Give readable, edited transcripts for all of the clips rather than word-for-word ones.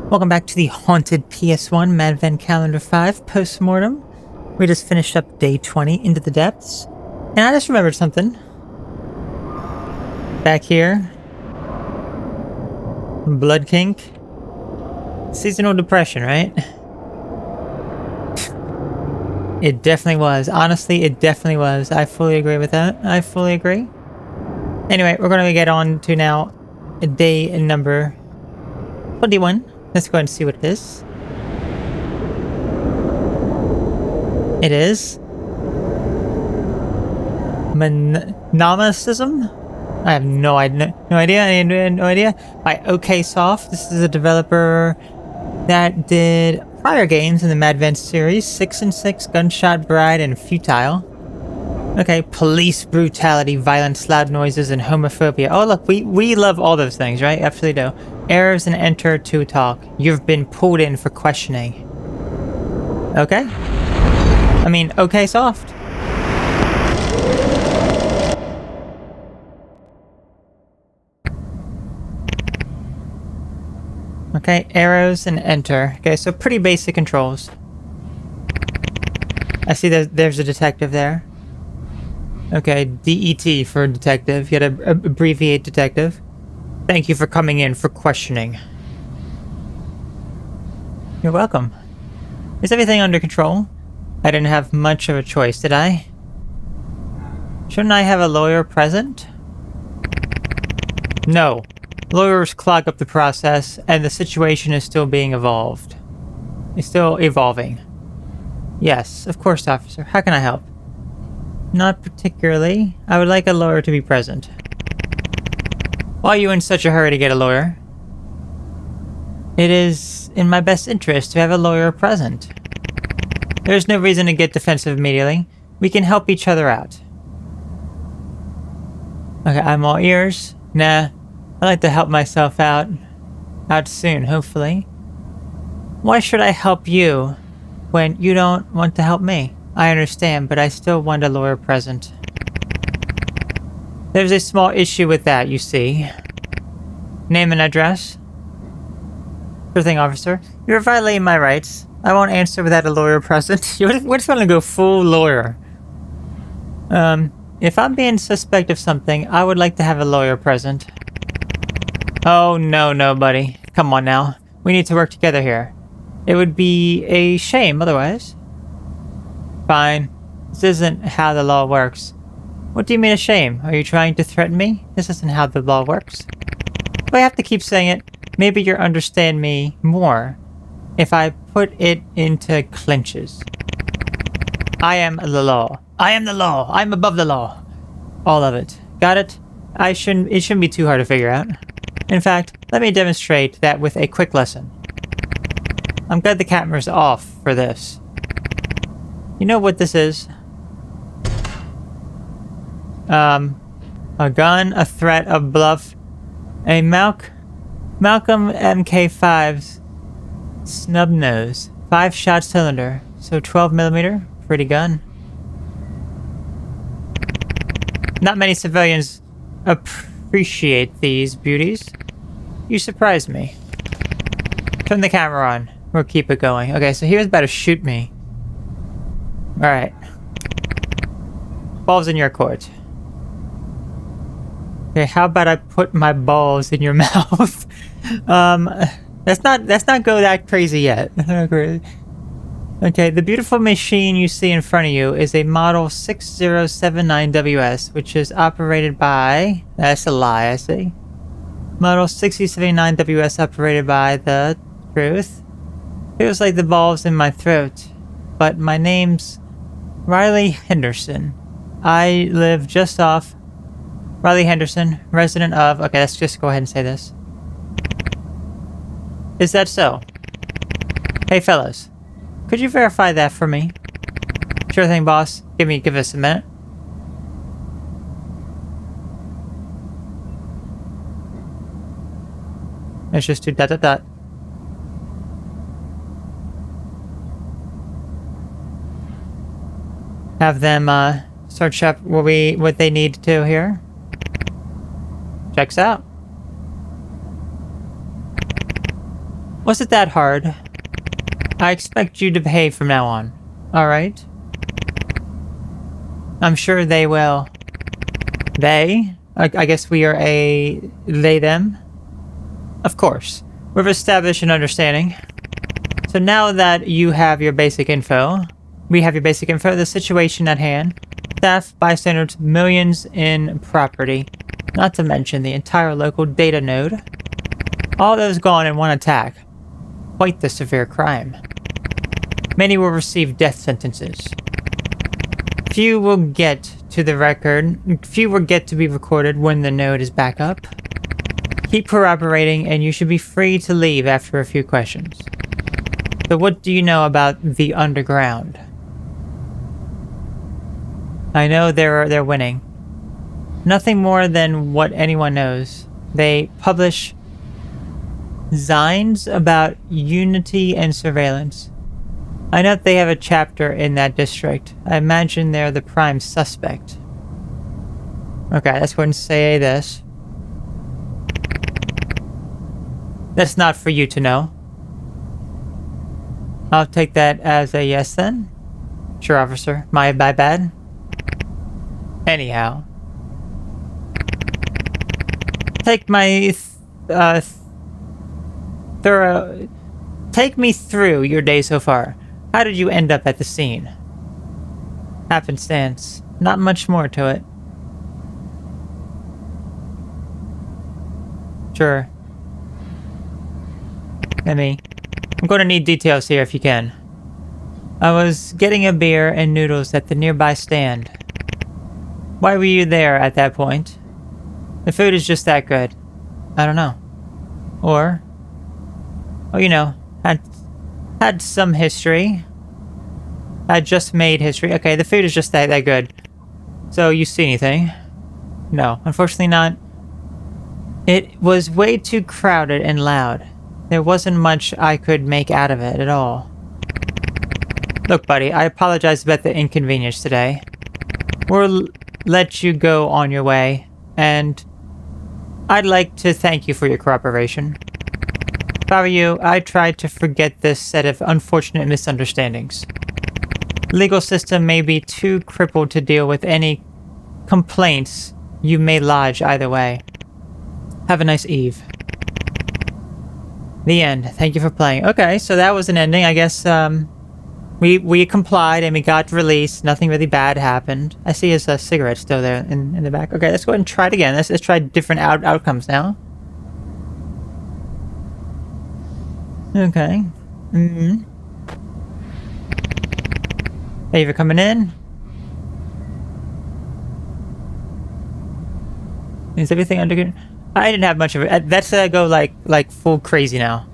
Welcome back to the Haunted PS1 Madvent Calendar 5 Post-Mortem. We just finished up day 20 into the depths. And I just remembered something. Back here. Blood kink. Seasonal depression, right? It definitely was. Honestly, it definitely was. I fully agree with that. I fully agree. Anyway, we're going to get on to now day number 21. Let's go ahead and see what it is. It is Mnemonicism? I have no idea. No idea. By OK Soft. This is a developer that did prior games in the Madvent series: 6 and 6, Gunshot Bride, and Futile. Okay, police brutality, violence, loud noises, and homophobia. Oh look, we love all those things, right? Absolutely do. Errors and enter to talk. You've been pulled in for questioning. Okay. I mean, okay, soft. Okay, arrows and enter. Okay, so pretty basic controls. I see that there's a detective there. Okay, DET for detective. You gotta abbreviate detective. Thank you for coming in for questioning. You're welcome. Is everything under control? I didn't have much of a choice, did I? Shouldn't I have a lawyer present? No. Lawyers clog up the process, and the situation is still being evolved. It's still evolving. Yes, of course, officer. How can I help? Not particularly. I would like a lawyer to be present. Why are you in such a hurry to get a lawyer? It is in my best interest to have a lawyer present. There's no reason to get defensive immediately. We can help each other out. Okay, I'm all ears. Nah, I like to help myself out. Out soon, hopefully. Why should I help you when you don't want to help me? I understand, but I still want a lawyer present. There's a small issue with that, you see. Name and address? Sure thing, officer. You're violating my rights. I won't answer without a lawyer present. We're just gonna go full lawyer. If I'm being suspect of something, I would like to have a lawyer present. Oh, no, buddy. Come on now. We need to work together here. It would be a shame otherwise. Fine. This isn't how the law works. What do you mean a shame? Are you trying to threaten me? This isn't how the law works. If I have to keep saying it, maybe you'll understand me more if I put it into clinches. I am the law. I am the law. I'm above the law. All of it. Got it? It shouldn't be too hard to figure out. In fact, let me demonstrate that with a quick lesson. I'm glad the camera's off for this. You know what this is? A gun, a threat, a bluff, a Malcolm MK5's snub nose, 5-shot cylinder, so 12mm, pretty gun. Not many civilians appreciate these beauties. You surprised me. Turn the camera on. We'll keep it going. Okay, so he was about to shoot me. Alright. Balls in your court. Okay, how about I put my balls in your mouth? Let's not go that crazy yet. Okay, the beautiful machine you see in front of you is a model 6079WS, which is operated by... That's a lie, I see. Model 6079WS operated by the truth. Feels like the balls in my throat, but my name's Riley Henderson. I live just off Riley Henderson, resident of... Okay, let's just go ahead and say this. Is that so? Hey, fellas. Could you verify that for me? Sure thing, boss. Give us a minute. Let's just do ... Have them, search up what they need to here. Checks out. Was it that hard? I expect you to behave from now on. Alright? I'm sure they will. They? I guess we are a they-them? Of course. We've established an understanding. So now that you have your basic info, we have your basic info, the situation at hand, staff, bystanders, millions in property, not to mention the entire local data node. All those gone in one attack. Quite the severe crime. Many will receive death sentences. Few will get to the record. Few will get to be recorded when the node is back up. Keep corroborating, and you should be free to leave after a few questions. So what do you know about the underground? I know they're winning. Nothing more than what anyone knows. They publish zines about unity and surveillance. I know that they have a chapter in that district. I imagine they're the prime suspect. Okay, let's go ahead and say this. That's not for you to know. I'll take that as a yes then. Sure, officer. My bad. Anyhow. Take me through your day so far. How did you end up at the scene? Happenstance. Not much more to it. Sure. I'm going to need details here if you can. I was getting a beer and noodles at the nearby stand. Why were you there at that point? The food is just that good. I don't know. Or... oh, you know, had some history. I just made history. Okay, the food is just that good. So, you see anything? No, unfortunately not. It was way too crowded and loud. There wasn't much I could make out of it at all. Look, buddy, I apologize about the inconvenience today. We'll let you go on your way, and I'd like to thank you for your cooperation. If I were you, I'd try to forget this set of unfortunate misunderstandings. The legal system may be too crippled to deal with any complaints you may lodge either way. Have a nice eve. The end. Thank you for playing. Okay, so that was an ending. I guess, we complied and we got released. Nothing really bad happened. I see his cigarette still there in the back. Okay, let's go ahead and try it again. Let's try different outcomes now. Okay. Thank you for coming in. Is everything under good? I didn't have much of it. That's go like full crazy now.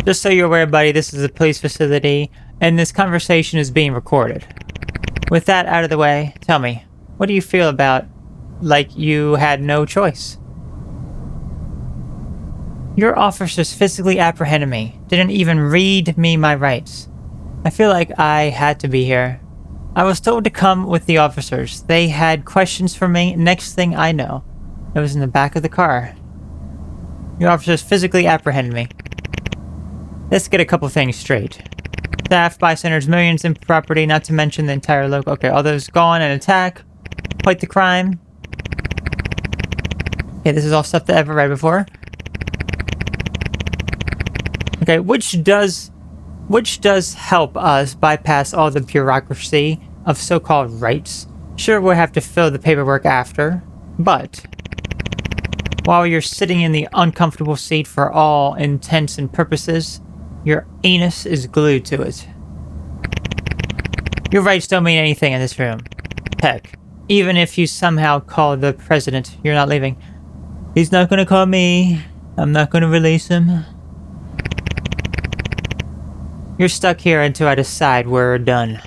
Just so you're aware, buddy, this is a police facility, and this conversation is being recorded. With that out of the way, tell me, what do you feel about, like, you had no choice? Your officers physically apprehended me, didn't even read me my rights. I feel like I had to be here. I was told to come with the officers. They had questions for me. Next thing I know, I was in the back of the car. Your officers physically apprehended me. Let's get a couple things straight. Staff, bystanders, millions in property, not to mention the entire local. Okay, all those gone and attack. Quite the crime. Okay, this is all stuff that I've ever read before. Okay, which does help us bypass all the bureaucracy of so-called rights. Sure, we'll have to fill the paperwork after, but while you're sitting in the uncomfortable seat for all intents and purposes, your anus is glued to it. Your rights don't mean anything in this room. Heck, even if you somehow call the president, you're not leaving. He's not gonna call me. I'm not gonna release him. You're stuck here until I decide we're done.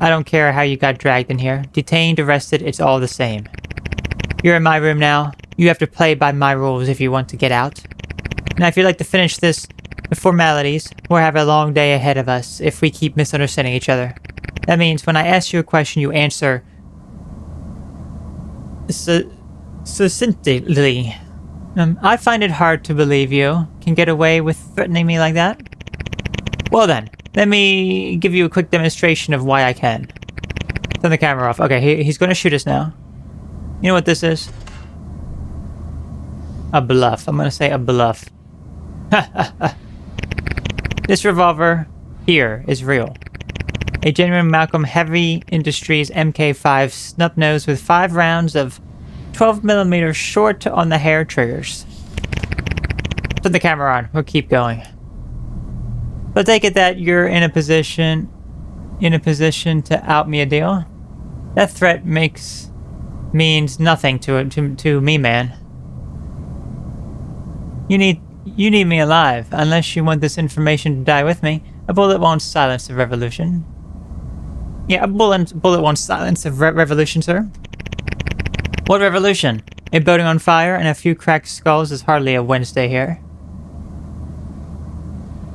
I don't care how you got dragged in here. Detained, arrested, it's all the same. You're in my room now. You have to play by my rules if you want to get out. Now, if you'd like to finish the formalities, we'll have a long day ahead of us if we keep misunderstanding each other. That means when I ask you a question, you answer succinctly. I find it hard to believe you can get away with threatening me like that. Well then, let me give you a quick demonstration of why I can. Turn the camera off. Okay, he's gonna shoot us now. You know what this is? A bluff. I'm gonna say a bluff. This revolver here is real. A genuine Malcolm Heavy Industries MK5 snub nose with 5 rounds of 12mm short on the hair triggers. Put the camera on. We'll keep going. But take it that you're in a position to out me a deal. That threat means nothing to me, man. You need me alive, unless you want this information to die with me. A bullet won't silence the revolution. Yeah, a bullet won't silence the revolution, sir. What revolution? A building on fire and a few cracked skulls is hardly a Wednesday here.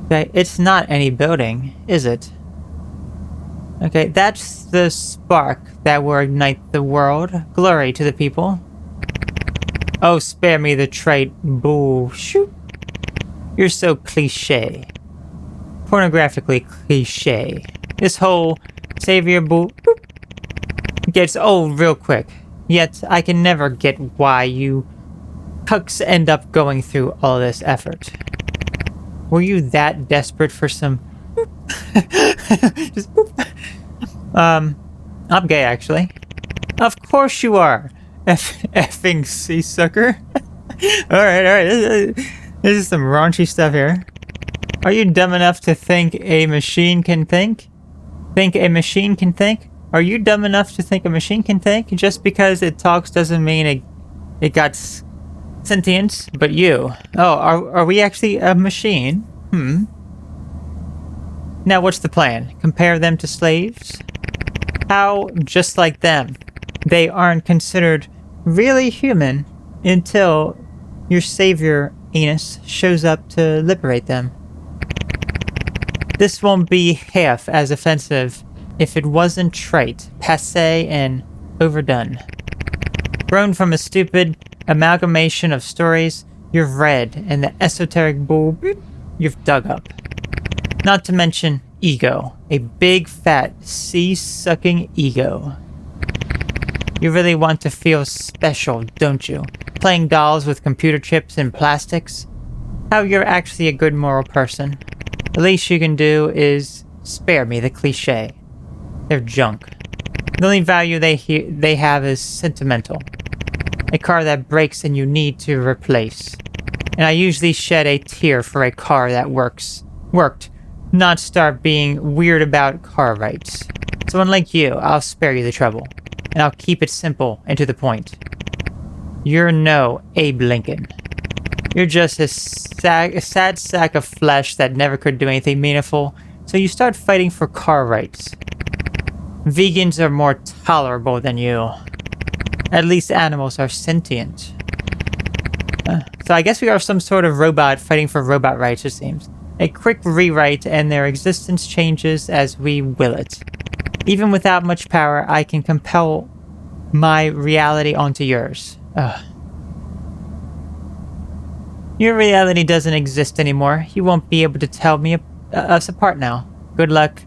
Okay, it's not any building, is it? Okay, that's the spark that will ignite the world. Glory to the people. Oh, spare me the trait. Bullshit. You're so cliche. Pornographically cliche. This whole savior gets old real quick. Yet, I can never get why you cucks end up going through all this effort. Were you that desperate for some... Just I'm gay, actually. Of course you are. Effing sea sucker. Alright. This is some raunchy stuff here. Are you dumb enough to think a machine can think? Think a machine can think? Are you dumb enough to think a machine can think? Just because it talks doesn't mean it got sentience, but you. Oh, are we actually a machine? Now what's the plan? Compare them to slaves? How just like them? They aren't considered really human until your savior, Enos, shows up to liberate them. This won't be half as offensive if it wasn't trite, passé, and overdone. Grown from a stupid amalgamation of stories you've read and the esoteric bull you've dug up. Not to mention ego. A big, fat, sea-sucking ego. You really want to feel special, don't you? Playing dolls with computer chips and plastics? How you're actually a good moral person. The least you can do is spare me the cliche. They're junk. The only value they have is sentimental. A car that breaks and you need to replace. And I usually shed a tear for a car that worked. Not start being weird about car rights. So unlike you, I'll spare you the trouble. And I'll keep it simple and to the point. You're no Abe Lincoln. You're just a sad sack of flesh that never could do anything meaningful, so you start fighting for car rights. Vegans are more tolerable than you. At least animals are sentient. So I guess we are some sort of robot fighting for robot rights, it seems. A quick rewrite and their existence changes as we will it. Even without much power, I can compel my reality onto yours. Your reality doesn't exist anymore. You won't be able to tell me us apart now. Good luck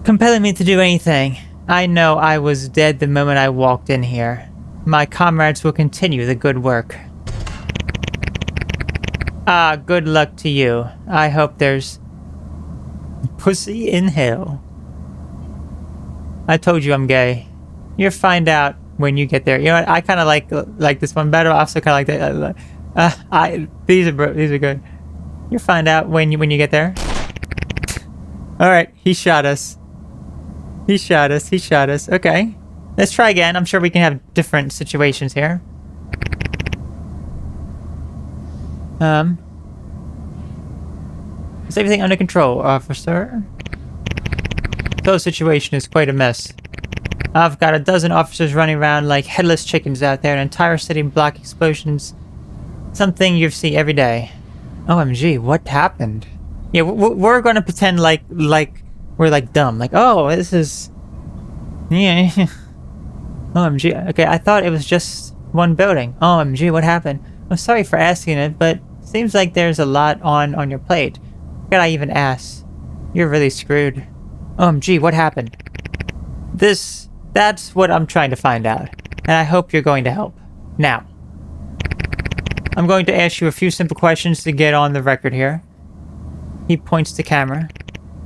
compelling me to do anything. I know I was dead the moment I walked in here. My comrades will continue the good work. Good luck to you. I hope there's pussy in hell. I told you I'm gay. You'll find out when you get there. You know what? I kind of like this one better. I also kind of like that. These are good. You'll find out when you get there. All right, he shot us. He shot us. Okay, let's try again. I'm sure we can have different situations here. Is everything under control, officer? The whole situation is quite a mess. I've got a dozen officers running around like headless chickens out there, an entire city block explosions. Something you see every day. OMG, what happened? Yeah, we're gonna pretend like we're like dumb. Like, oh, this is... Yeah. OMG. Okay, I thought it was just one building. OMG, what happened? I'm sorry for asking it, but seems like there's a lot on your plate. Could I even ask? You're really screwed. OMG, what happened? That's what I'm trying to find out. And I hope you're going to help. Now, I'm going to ask you a few simple questions to get on the record here. He points to camera.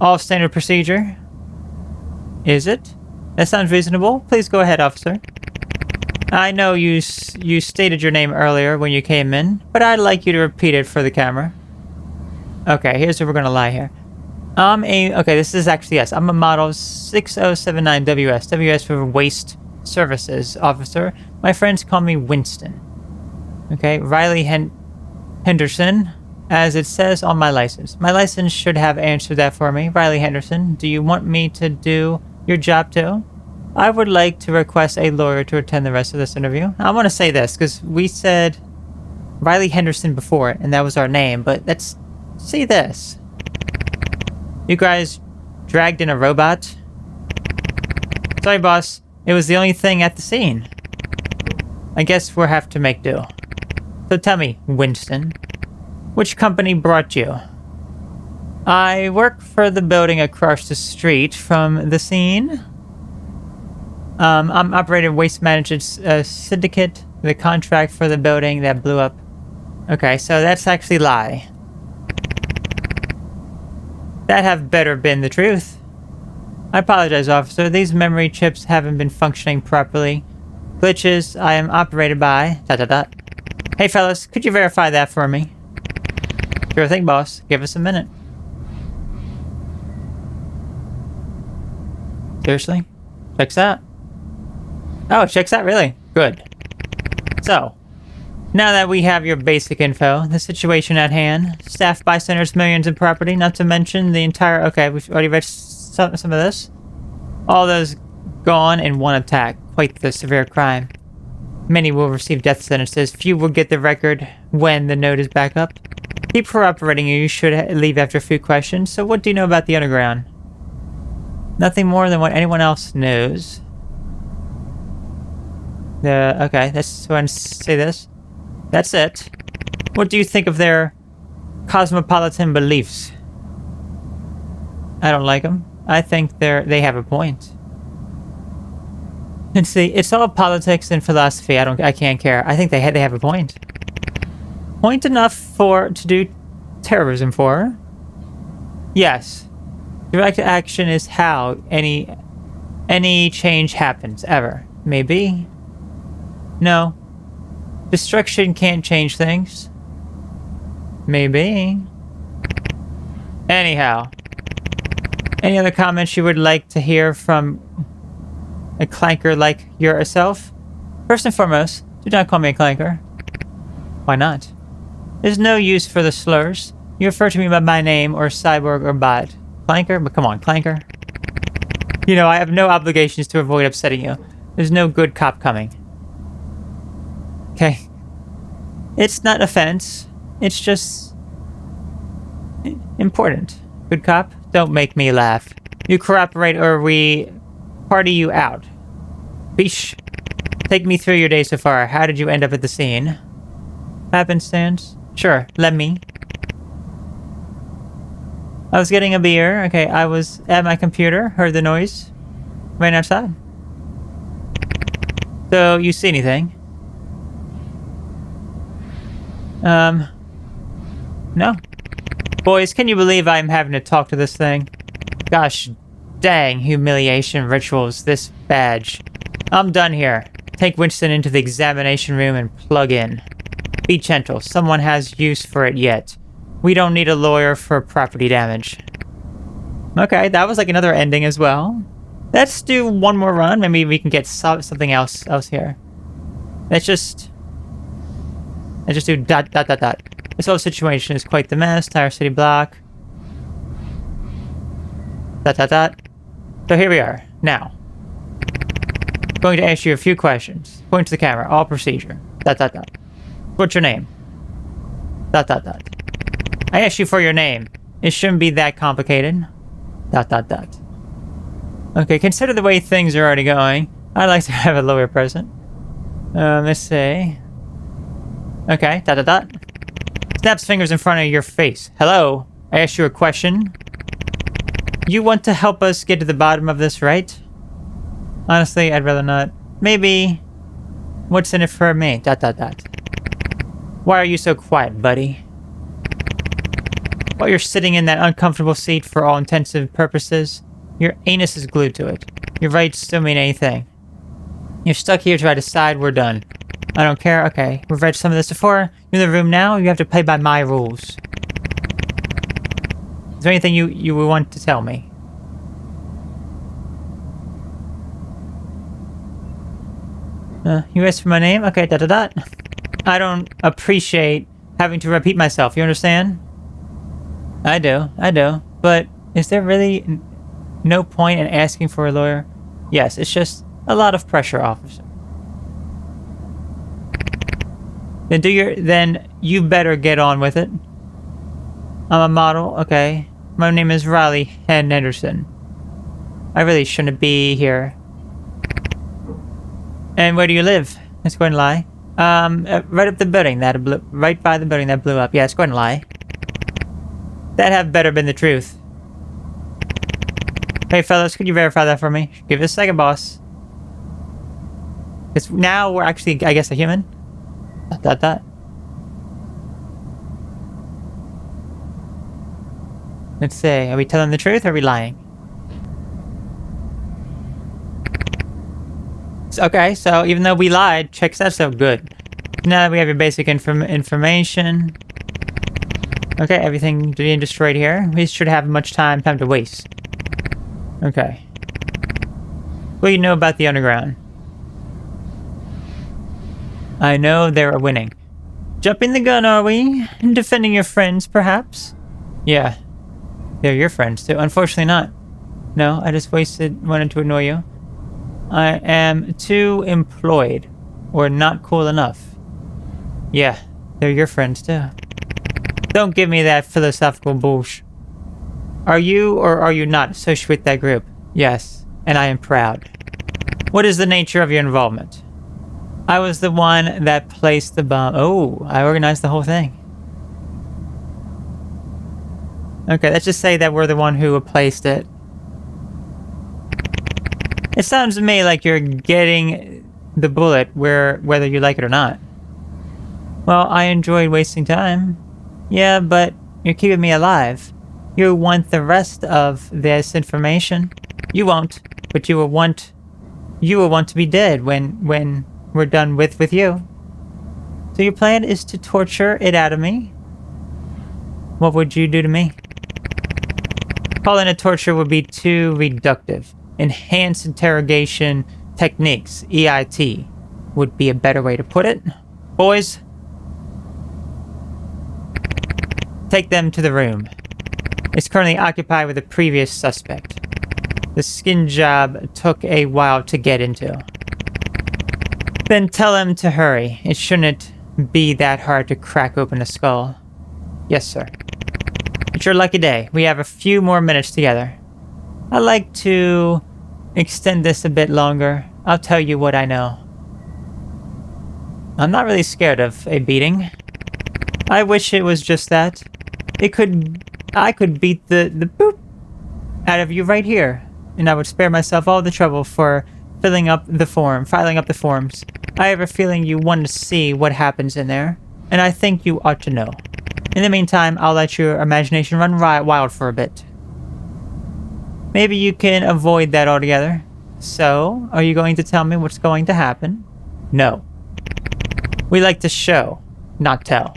All standard procedure. Is it? That sounds reasonable. Please go ahead, officer. I know you stated your name earlier when you came in, but I'd like you to repeat it for the camera. Okay, here's where we're gonna lie here. Okay, this is actually yes. I'm a model 6079 WS. WS for Waste Services Officer. My friends call me Winston. Okay, Riley Henderson, as it says on my license. My license should have answered that for me. Riley Henderson, do you want me to do your job too? I would like to request a lawyer to attend the rest of this interview. I want to say this, because we said Riley Henderson before, and that was our name, but let's see this. You guys dragged in a robot? Sorry, boss. It was the only thing at the scene. I guess we'll have to make do. So tell me, Winston, which company brought you? I work for the building across the street from the scene. I'm operating Waste Management Syndicate, the contract for the building that blew up. Okay, so that's actually lie. That have better been the truth. I apologize, officer. These memory chips haven't been functioning properly. Glitches I am operated by... ... Hey, fellas, could you verify that for me? Sure thing, boss. Give us a minute. Seriously? Checks out. Oh, checks out, really? Good. So, now that we have your basic info, the situation at hand, staff bystanders, millions in property, not to mention the entire... Okay, we've already read some of this. All those gone in one attack. Quite the severe crime. Many will receive death sentences. Few will get the record when the note is back up. Keep cooperating, you should leave after a few questions. So what do you know about the underground? Nothing more than what anyone else knows. Okay, let's go ahead and say this. That's it. What do you think of their cosmopolitan beliefs? I don't like them. I think they have a point. And see, it's all politics and philosophy. I can't care. I think they have a point. Point enough to do terrorism for. Yes. Direct action is how any change happens, ever. Maybe. No. Destruction can't change things. Maybe. Anyhow. Any other comments you would like to hear from a clanker like yourself? First and foremost, do not call me a clanker. Why not? There's no use for the slurs. You refer to me by my name or cyborg or bot. Clanker? But come on, clanker. You know, I have no obligations to avoid upsetting you. There's no good cop coming. Okay. It's not offense. It's just... important. Good cop? Don't make me laugh. You cooperate or we party you out. Beesh. Take me through your day so far. How did you end up at the scene? Happenstance? Sure, let me. I was getting a beer. Okay, I was at my computer. Heard the noise. Ran outside. So, you see anything? No. Boys, can you believe I'm having to talk to this thing? Gosh dang, humiliation rituals, this badge. I'm done here. Take Winston into the examination room and plug in. Be gentle, someone has use for it yet. We don't need a lawyer for property damage. Okay, that was like another ending as well. Let's do one more run, maybe we can get something else here. Let's just do ... This whole situation is quite the mess. Tire City block. ... So here we are. Now. Going to ask you a few questions. Point to the camera. All procedure. ... What's your name? ... I asked you for your name. It shouldn't be that complicated. ... Okay, consider the way things are already going. I'd like to have a lawyer present. Let's say... Okay, dot dot dot. Snaps fingers in front of your face. Hello, I asked you a question. You want to help us get to the bottom of this, right? Honestly, I'd rather not. Maybe. What's in it for me? Dot dot dot. Why are you so quiet, buddy? While you're sitting in that uncomfortable seat for all intensive purposes, your anus is glued to it. Your rights don't mean anything. You're stuck here to decide we're done. I don't care. Okay, we've read some of this before. You're in the room now. You have to play by my rules. Is there anything you would want to tell me? You asked for my name? Okay, dot dot dot. I don't appreciate having to repeat myself. You understand? I do. But is there really no point in asking for a lawyer? Yes, it's just a lot of pressure, officer. Then you better get on with it. I'm a model. Okay. My name is Riley Henderson. I really shouldn't be here. And where do you live? Let's go and lie. Right up the building right by the building that blew up. Yeah, let's go and lie. That have better been the truth. Hey fellas, could you verify that for me? Give it a second, boss. Because now we're actually, I guess, a human. Dot dot. Let's see. Are we telling the truth or are we lying? Okay, so even though we lied, checks out so good. Now that we have your basic information. Okay, everything being destroyed here. We should have much time to waste. Okay. What do you know about the underground? I know they're winning. Jumping the gun, are we? Defending your friends, perhaps? Yeah. They're your friends, too. Unfortunately not. No, I just wanted to annoy you. I am too employed. Or not cool enough. Yeah, they're your friends, too. Don't give me that philosophical bullshit. Are you or are you not associated with that group? Yes, and I am proud. What is the nature of your involvement? I was the one that placed the bomb. Oh, I organized the whole thing. Okay, let's just say that we're the one who placed it. It sounds to me like you're getting the bullet whether you like it or not. Well, I enjoyed wasting time. Yeah, but you're keeping me alive. You want the rest of this information. You won't, but you will want to be dead when we're done with you. So your plan is to torture it out of me? What would you do to me? Calling it torture would be too reductive. Enhanced interrogation techniques, EIT, would be a better way to put it. Boys, take them to the room. It's currently occupied with a previous suspect. The skin job took a while to get into. Then tell him to hurry. It shouldn't be that hard to crack open a skull. Yes, sir. It's your lucky day. We have a few more minutes together. I'd like to extend this a bit longer. I'll tell you what I know. I'm not really scared of a beating. I wish it was just that. I could beat the boop out of you right here, and I would spare myself all the trouble for filing up the forms. I have a feeling you want to see what happens in there, and I think you ought to know. In the meantime, I'll let your imagination run wild for a bit. Maybe you can avoid that altogether. So, are you going to tell me what's going to happen? No. We like to show, not tell.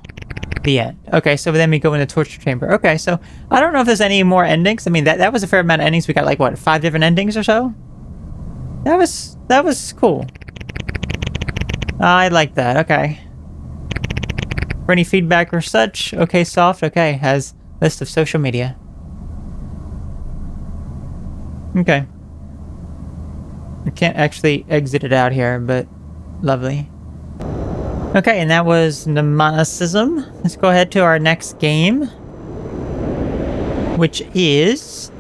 The end. Okay, so then we go in the torture chamber. Okay, so I don't know if there's any more endings. I mean, that was a fair amount of endings. We got like, what, 5 different endings or so? That was cool. I like that. Okay. For any feedback or such, okay, soft. Okay, has list of social media. Okay. I can't actually exit it out here, but lovely. Okay, and that was Mnemonicism. Let's go ahead to our next game, which is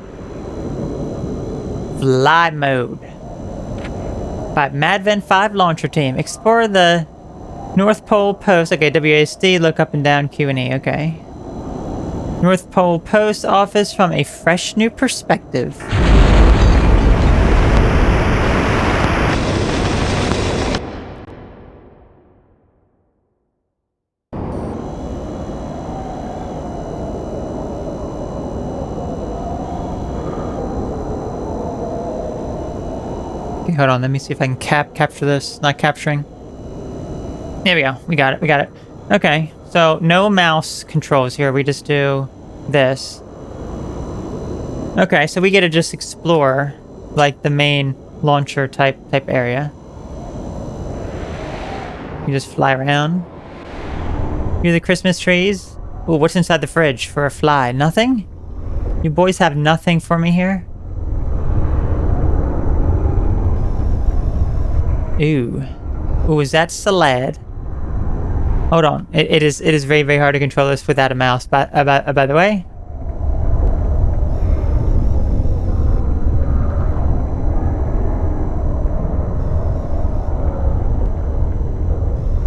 Fly Mode by Madvent 5 Launcher Team. Explore the North Pole Post. Okay, WASD, look up and down, Q and E. Okay. North Pole Post Office from a fresh new perspective. Okay, hold on. Let me see if I can capture this. Not capturing. There we go. We got it. We got it. Okay. So no mouse controls here. We just do this. Okay. So we get to just explore like the main launcher type area. You just fly around. Hear the Christmas trees. Ooh, what's inside the fridge for a fly? Nothing? You boys have nothing for me here? Ooh. Ooh, is that salad? Hold on. It is very, very hard to control this without a mouse, by the way.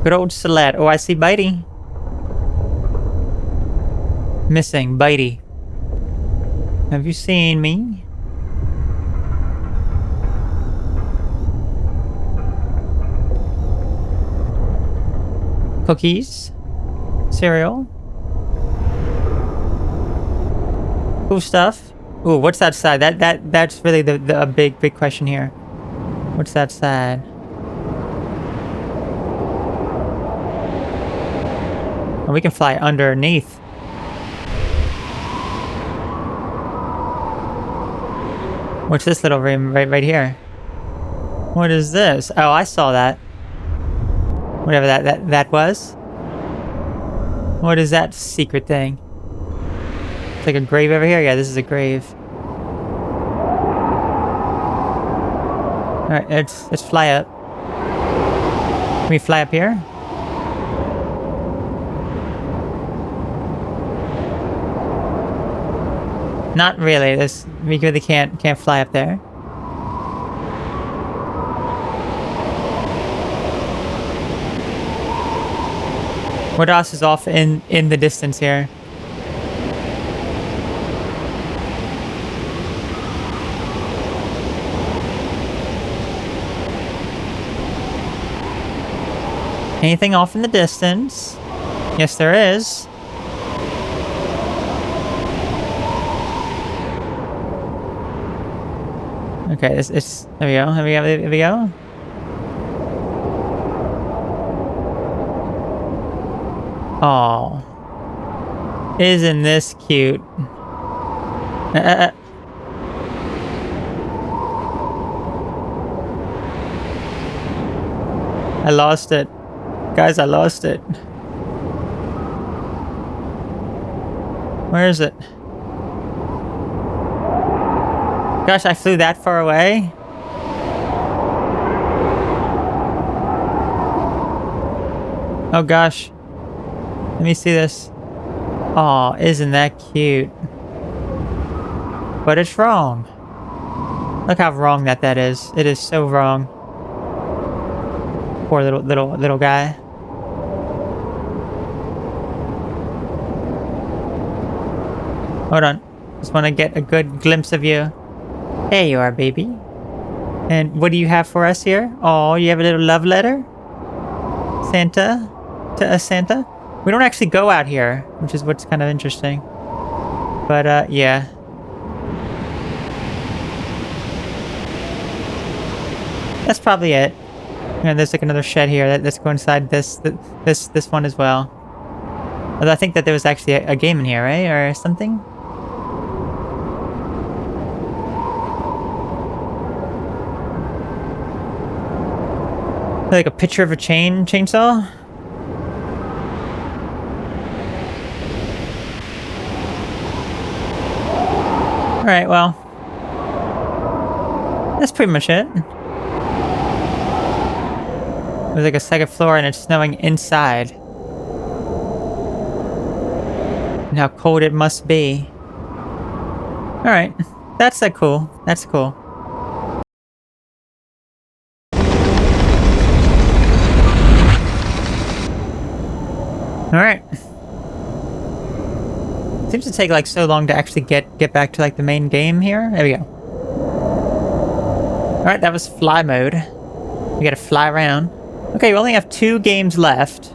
Good old salad. Oh, I see Bitey. Missing Bitey. Have you seen me? Cookies, cereal, cool stuff. Ooh, what's that side? That's really the big question here. What's that side? Oh, we can fly underneath. What's this little room right here? What is this? Oh, I saw that. Whatever that was. What is that secret thing? It's like a grave over here? Yeah, this is a grave. Alright, let's fly up. Can we fly up here? Not really. We really can't fly up there. What else is off in the distance here? Anything off in the distance? Yes, there is. Okay, it's there we go. Oh, isn't this cute? I lost it. Guys, I lost it. Where is it? Gosh, I flew that far away. Oh gosh. Let me see this. Aw, isn't that cute? But it's wrong. Look how wrong that is. It is so wrong. Poor little guy. Hold on. Just want to get a good glimpse of you. There you are, baby. And what do you have for us here? Oh, you have a little love letter? Santa? To a Santa? We don't actually go out here, which is what's kind of interesting. But, yeah. That's probably it. And there's like another shed here that's going inside this one as well. Although I think that there was actually a game in here, right? Or something? Like a picture of a chainsaw? Alright, well. That's pretty much it. There's like a second floor and it's snowing inside. And how cold it must be. Alright. That's cool. That's cool. Alright. Seems to take like so long to actually get back to like the main game here. There we go. Alright, that was fly mode. We gotta fly around. Okay, we only have 2 games left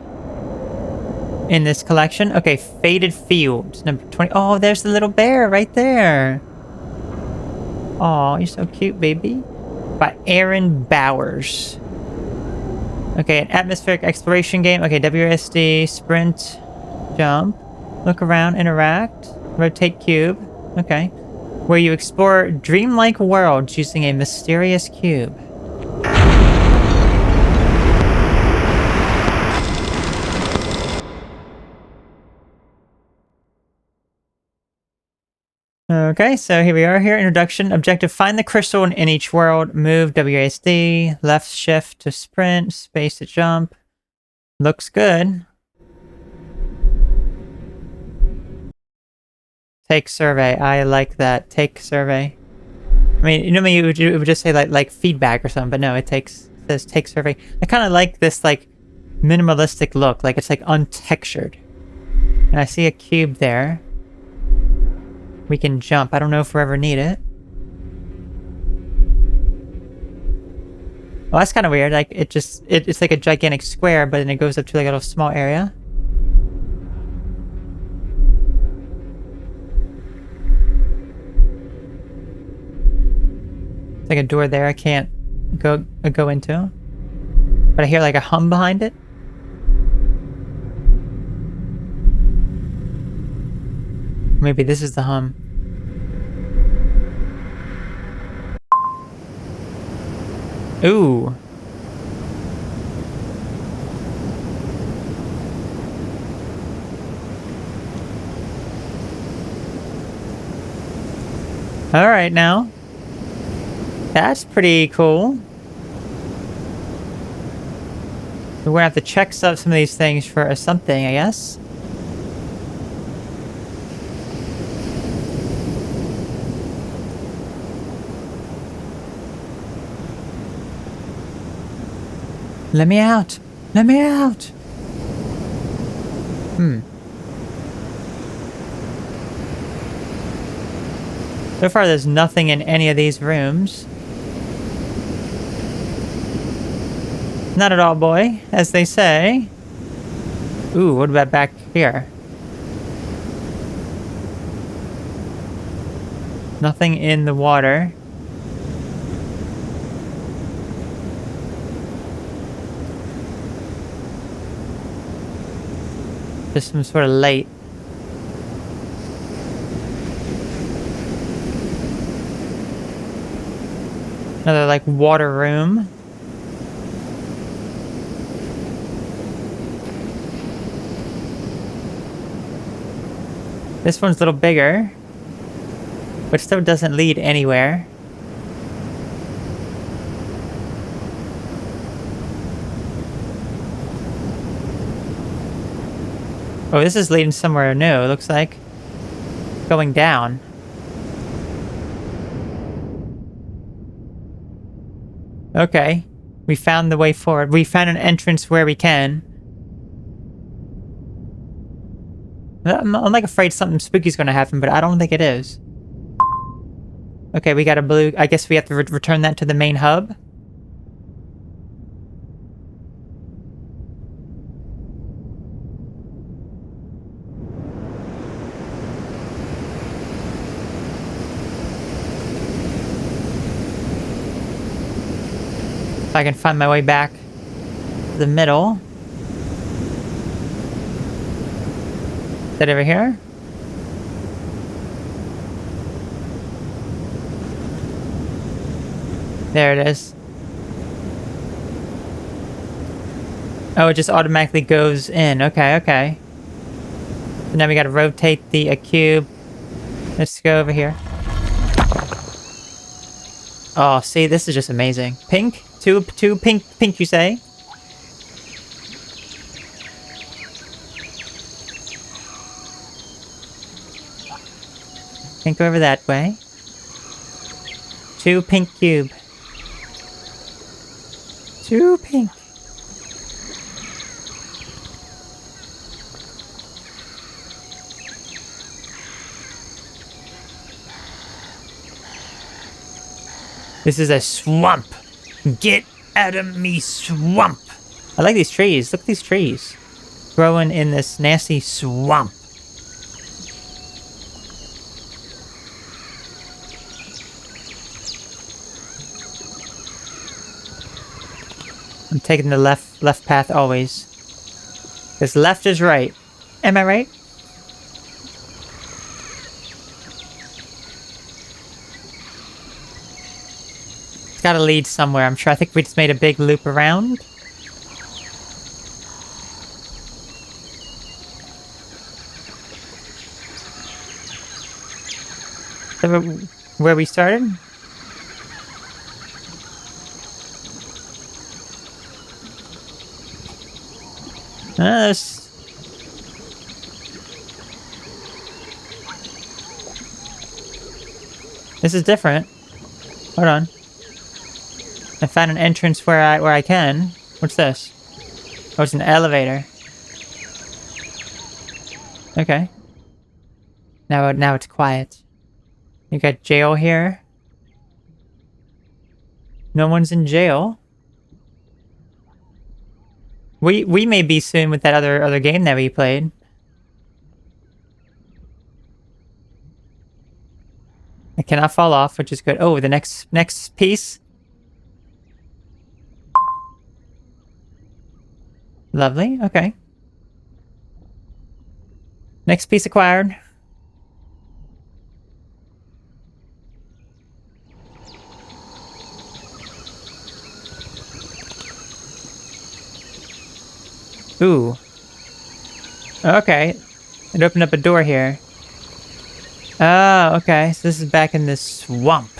in this collection. Okay, Faded Fields, number 20. Oh, there's the little bear right there. Oh, you're so cute, baby. By Aaron Bowers. Okay, an atmospheric exploration game. Okay, WSD, sprint, jump, look around, interact, rotate cube. Okay. Where you explore dreamlike worlds using a mysterious cube. Okay, so here we are here. Introduction. Objective. Find the crystal in each world. Move WASD. Left shift to sprint. Space to jump. Looks good. Take survey. I like that. Take survey. I mean, you know, it would just say like feedback or something, but no, it says take survey. I kind of like this like minimalistic look. Like it's like untextured. And I see a cube there. We can jump. I don't know if we'll ever need it. Well, that's kind of weird. Like, it's like a gigantic square, but then it goes up to like a little small area. It's like a door there I can't go into. But I hear like a hum behind it. Maybe this is the hum. Ooh. Alright now. That's pretty cool. We're gonna have to check some of these things for something, I guess. Let me out! Let me out! So far there's nothing in any of these rooms. Not at all, boy, as they say. Ooh, what about back here? Nothing in the water. Just some sort of light. Another, like, water room. This one's a little bigger, but still doesn't lead anywhere. Oh, this is leading somewhere new, it looks like. Going down. Okay. We found the way forward. We found an entrance where we can. I'm like afraid something spooky's gonna happen, but I don't think it is. Okay, we got a blue... I guess we have to return that to the main hub. If I can find my way back to the middle. Is that over here? There it is. Oh, it just automatically goes in. Okay, okay. So now we gotta rotate the cube. Let's go over here. Oh, see, this is just amazing. Pink? Two pink, you say? Can't go over that way. 2 pink cube. 2 pink. This is a swamp. Get out of me, swamp. I like these trees. Look at these trees. Growing in this nasty swamp. I'm taking the left path always. Because left is right. Am I right? It's gotta lead somewhere, I'm sure. I think we just made a big loop around. Is that where we started? This is different. Hold on. I found an entrance where I can. What's this? Oh, it's an elevator. Okay. Now it's quiet. You got jail here. No one's in jail. We may be soon with that other game that we played. I cannot fall off, which is good. Oh, the next piece. Lovely. Okay. Next piece acquired. Ooh. Okay. It opened up a door here. Oh, okay. So this is back in this swamp.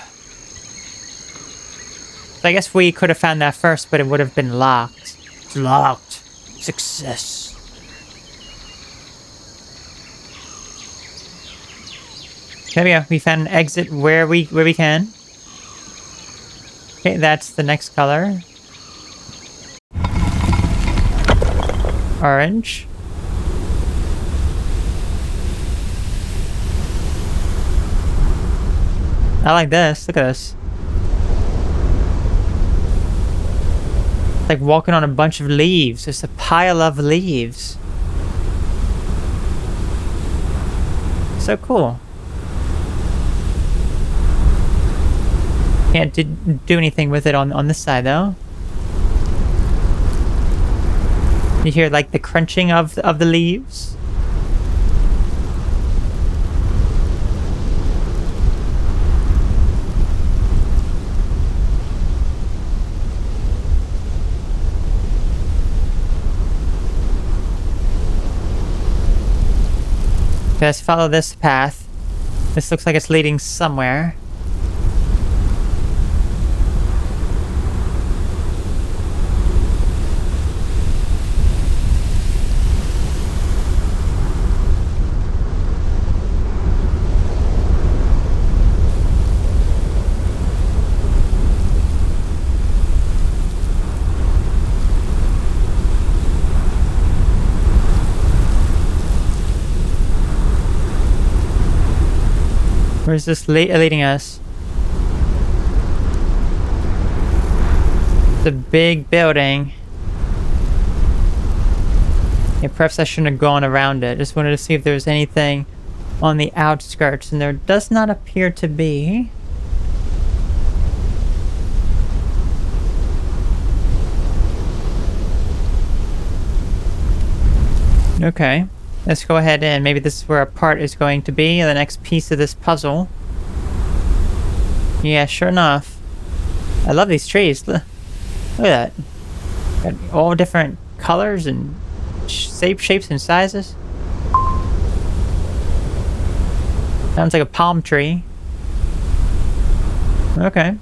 So I guess we could have found that first, but it would have been locked. It's locked. Success. There we go. We found an exit where we can. Okay, that's the next color. Orange. I like this. Look at this. It's like walking on a bunch of leaves. Just a pile of leaves. So cool. Can't do anything with it on this side though. You hear like the crunching of the leaves. Okay, let's follow this path. This looks like it's leading somewhere. Where's this leading us? It's a big building. Yeah, perhaps I shouldn't have gone around it. Just wanted to see if there was anything on the outskirts, and there does not appear to be. Okay. Let's go ahead in. Maybe this is where a part is going to be, the next piece of this puzzle. Yeah, sure enough. I love these trees. Look at that. Got all different colors and shapes and sizes. Sounds like a palm tree. Okay.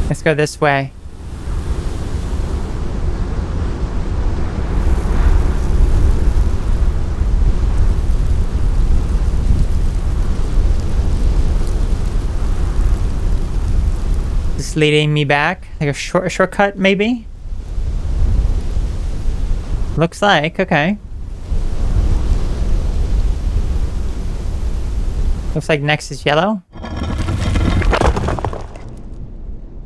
Let's go this way. This is leading me back, like a shortcut, maybe? Looks like, okay. Looks like next is yellow.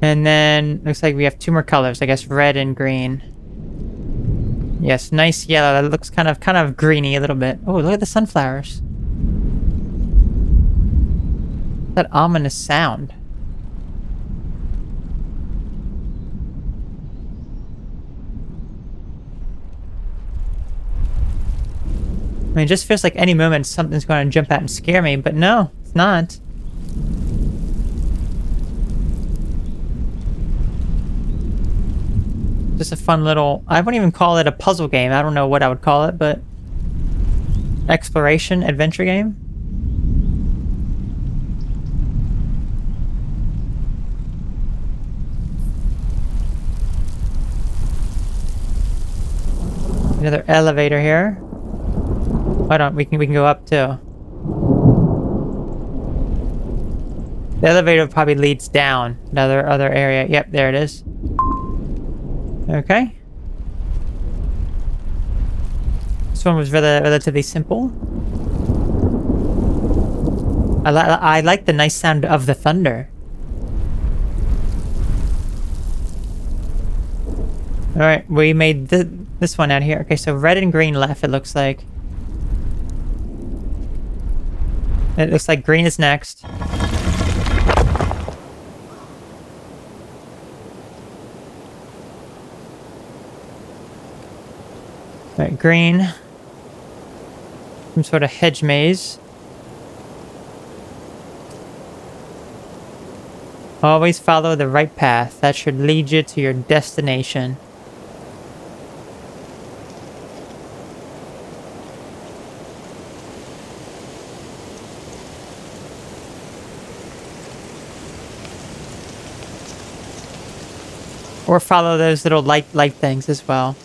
And then looks like we have 2 more colors. I guess red and green. Yes, nice yellow. That looks kind of greeny a little bit. Oh, look at the sunflowers. That ominous sound. I mean, it just feels like any moment something's going to jump out and scare me, but no, it's not. Just a fun little... I wouldn't even call it a puzzle game. I don't know what I would call it, but... exploration, adventure game? Another elevator here. Hold on, we can go up too. The elevator probably leads down another other area. Yep, there it is. Okay. This one was relatively simple. I like the nice sound of the thunder. Alright, we made this one out here. Okay, so red and green left, it looks like. It looks like green is next. Alright, green. Some sort of hedge maze. Always follow the right path. That should lead you to your destination. Or follow those little light things as well.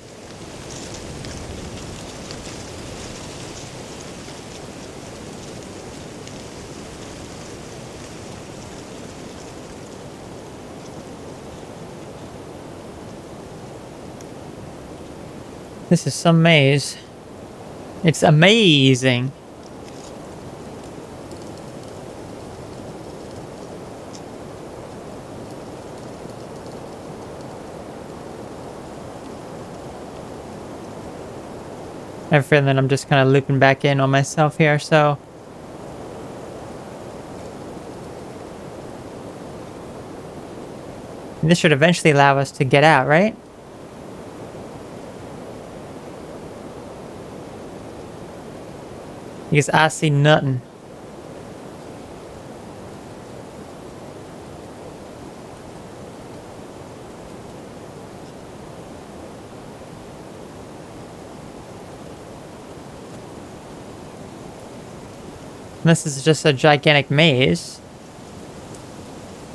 This is some maze. It's amazing. I have a feeling that I'm just kind of looping back in on myself here, so... this should eventually allow us to get out, right? Because I see nothing. This is just a gigantic maze.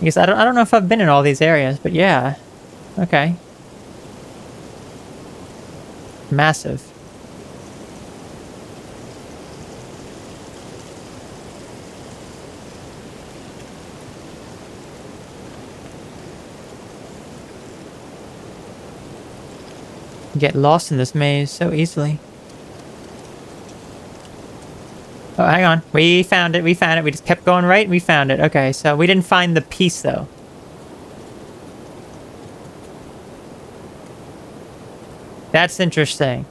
Because I don't know if I've been in all these areas, but yeah. Okay. Massive. Get lost in this maze so easily. Oh, hang on. We found it. We found it. We just kept going right and we found it. Okay, so we didn't find the piece, though. That's interesting.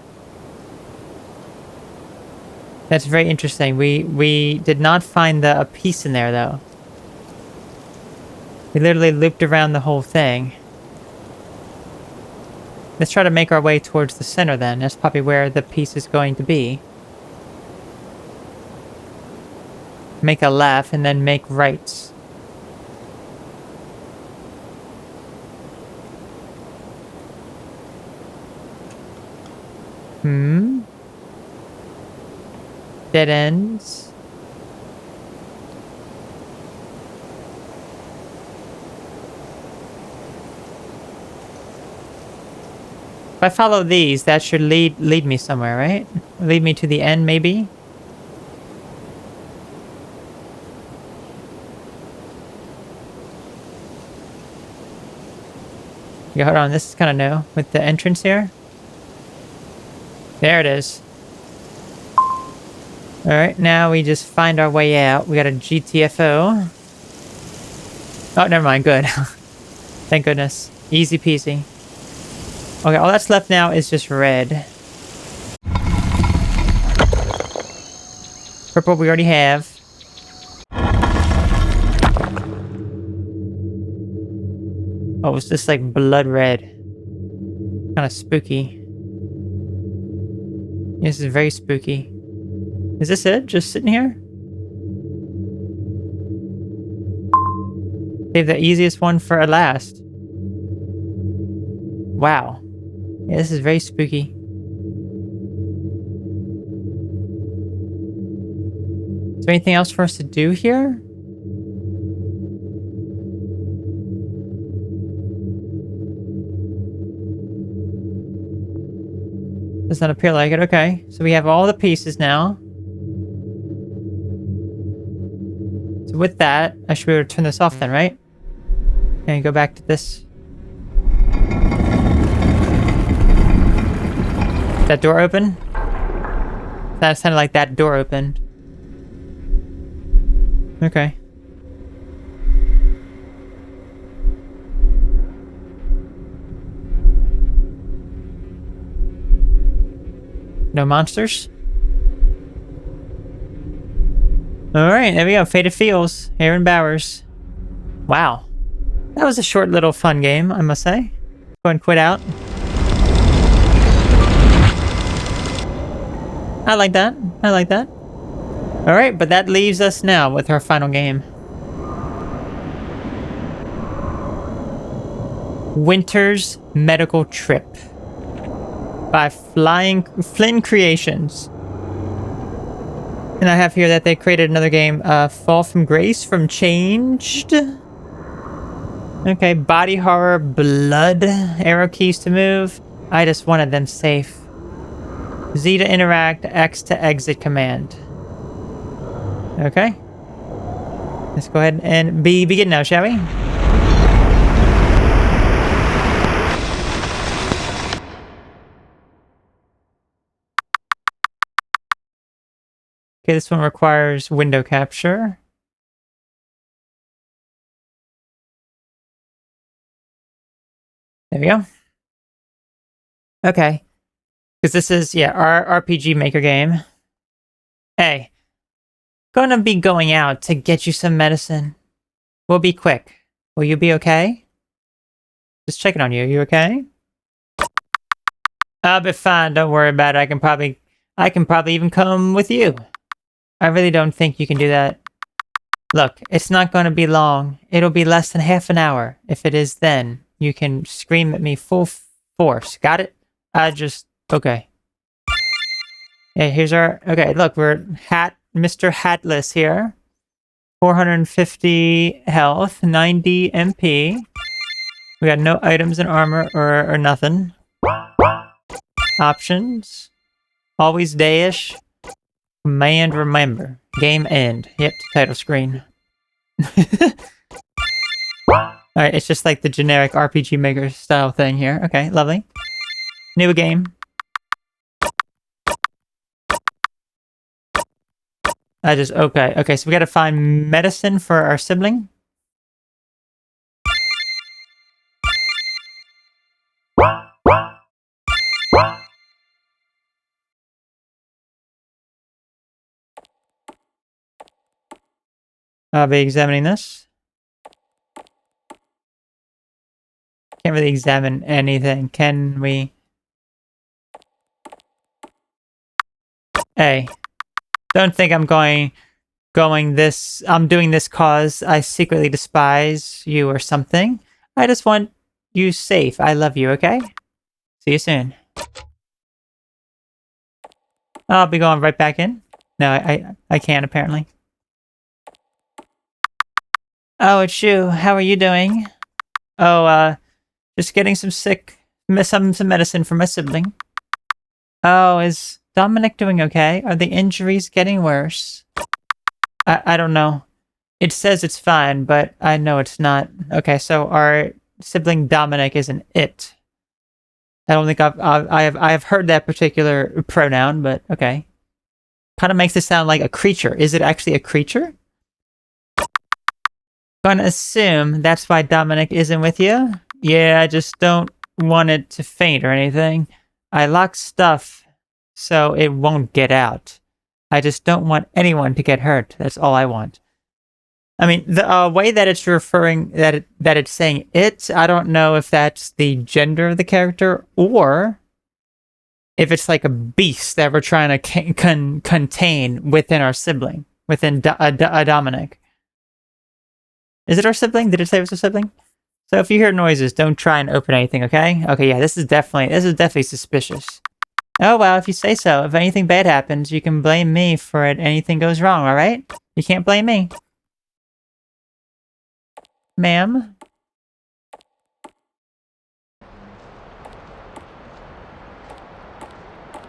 That's very interesting. We did not find a piece in there, though. We literally looped around the whole thing. Let's try to make our way towards the center, then. That's probably where the piece is going to be. Make a left and then make rights. Dead ends. If I follow these, that should lead me somewhere, right? Lead me to the end, maybe? Yeah, hold on, this is kind of new with the entrance here. There it is. Alright, now we just find our way out. We got a GTFO. Oh, never mind. Good. Thank goodness. Easy peasy. Okay, all that's left now is just red. Purple we already have. Oh, it's just like blood red. Kind of spooky. This is very spooky. Is this it? Just sitting here? Save the easiest one for last. Wow. Yeah, this is very spooky. Is there anything else for us to do here? Does not appear like it. Okay. So we have all the pieces now. So with that, I should be able to turn this off then, right? And go back to this. That door open? That sounded like that door opened. Okay. No monsters? Alright, there we go. Faded Fields. Aaron Bowers. Wow. That was a short little fun game, I must say. Go ahead and quit out. I like that. I like that. Alright, but that leaves us now with our final game. Winter's Medical Trip by Flynn Creations. And I have here that they created another game, Fall from Grace from Changed. Okay, body horror, blood, arrow keys to move. I just wanted them safe. Z to interact, X to exit command. Okay. Let's go ahead and begin now, shall we? Okay, this one requires window capture. There we go. Okay. Because this is, yeah, our RPG Maker game. Hey. Gonna be going out to get you some medicine. We'll be quick. Will you be okay? Just checking on you. You okay? I'll be fine. Don't worry about it. I can probably even come with you. I really don't think you can do that. Look, it's not going to be long. It'll be less than half an hour. If it is then, you can scream at me full force. Got it? Okay. Yeah, here's our... Okay, look, we're Mr. Hatless here. 450 health, 90 MP. We got no items in armor or nothing. Options. Always dash. Command remember. Game end. Yep, title screen. Alright, it's just like the generic RPG Maker style thing here. Okay, lovely. New game. Okay, so we gotta find medicine for our sibling. I'll be examining this. Can't really examine anything, can we? Hey, don't think I'm doing this cause I secretly despise you or something. I just want you safe. I love you, okay? See you soon. I'll be going right back in. No, I can't apparently. Oh, it's you. How are you doing? Oh, just getting some medicine for my sibling. Oh, is Dominic doing okay? Are the injuries getting worse? I don't know. It says it's fine, but I know it's not. Okay, so our sibling Dominic is an it. I don't think I have heard that particular pronoun, but okay. kind of makes it sound like a creature. Is it actually a creature? Gonna assume that's why Dominic isn't with you. Yeah, I just don't want it to faint or anything. I lock stuff so it won't get out. I just don't want anyone to get hurt. That's all I want. I mean, the way that it's referring, that it's saying it, I don't know if that's the gender of the character or if it's like a beast that we're trying to contain within our sibling, within Dominic. Is it our sibling? Did it say it was a sibling? So if you hear noises, don't try and open anything, okay? Okay, yeah, this is definitely suspicious. Oh, well, if you say so. If anything bad happens, you can blame me for it. Anything goes wrong, alright? You can't blame me. Ma'am?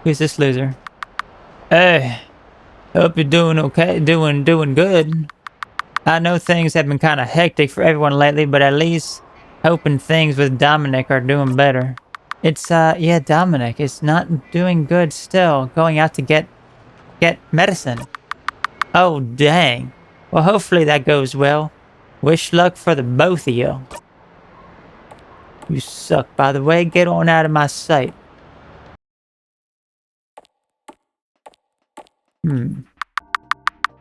Who's this loser? Hey, hope you're doing okay, doing good. I know things have been kind of hectic for everyone lately, but at least hoping things with Dominic are doing better. It's, yeah, Dominic is not doing good still, going out to get medicine. Oh, dang. Well, hopefully that goes well. Wish luck for the both of you. You suck, by the way. Get on out of my sight.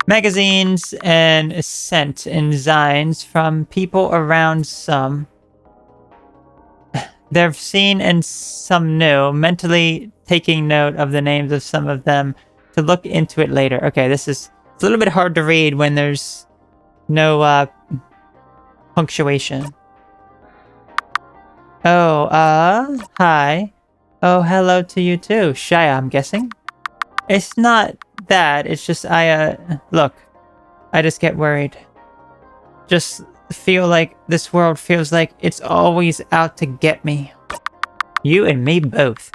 Magazines and scent and zines from people around some. They've seen and some new. Mentally taking note of the names of some of them to look into it later. Okay, it's a little bit hard to read when there's no punctuation. Oh, hi. Oh, hello to you too. Shia, I'm guessing? It's not that. It's just look. I just get worried. Just feel like this world feels like it's always out to get me. You and me both.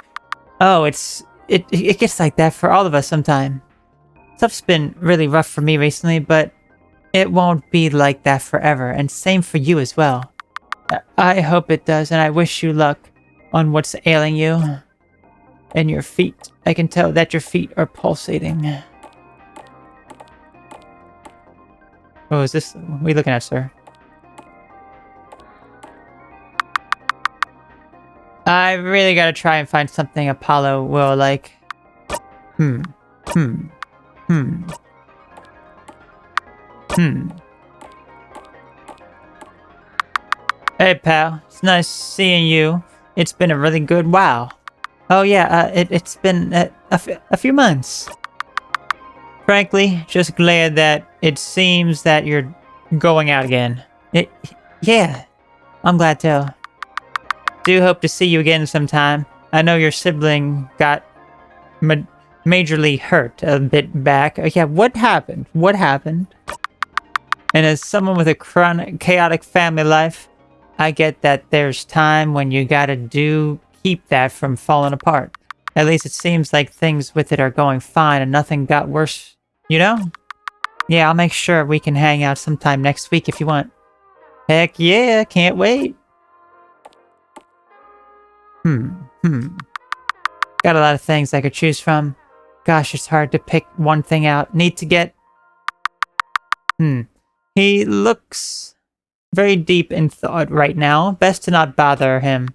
Oh, it gets like that for all of us sometime. Stuff's been really rough for me recently, but it won't be like that forever, and same for you as well. I hope it does, and I wish you luck on what's ailing you. And your feet. I can tell that your feet are pulsating. Oh, is this... What are you looking at, sir? I really gotta try and find something Apollo will like. Hey, pal. It's nice seeing you. It's been a really good while. Oh, yeah, it's been a few months. Frankly, just glad that it seems that you're going out again. Yeah, I'm glad too. Do hope to see you again sometime. I know your sibling got majorly hurt a bit back. Yeah, what happened? What happened? And as someone with a chronic, chaotic family life, I get that there's time when you gotta keep that from falling apart. At least it seems like things with it are going fine and nothing got worse, you know? Yeah, I'll make sure we can hang out sometime next week if you want. Heck yeah, can't wait. Got a lot of things I could choose from. Gosh, it's hard to pick one thing out. Need to get... He looks very deep in thought right now. Best to not bother him.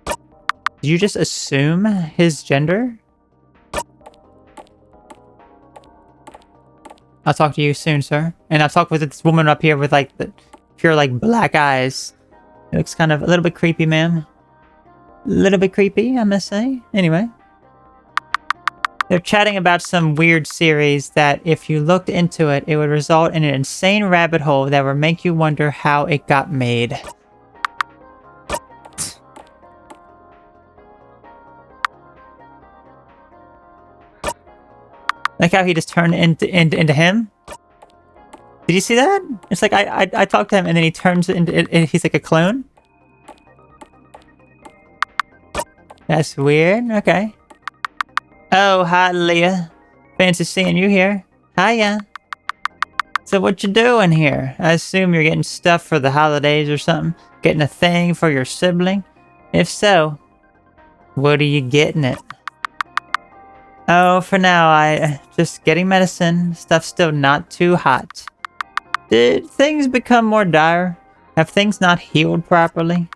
Did you just assume his gender? I'll talk to you soon, sir. And I'll talk with this woman up here with like the pure like black eyes. It looks kind of a little bit creepy, ma'am. A little bit creepy, I must say. Anyway. They're chatting about some weird series that if you looked into it, it would result in an insane rabbit hole that would make you wonder how it got made. Like how he just turned into him? Did you see that? It's like I talked to him and then he turns into... He's like a clone? That's weird. Okay. Oh, hi, Leah. Fancy seeing you here. Hiya. So what you doing here? I assume you're getting stuff for the holidays or something? Getting a thing for your sibling? If so, what are you getting it? Oh, for now, I just getting medicine. Stuff's still not too hot. Did things become more dire? Have things not healed properly?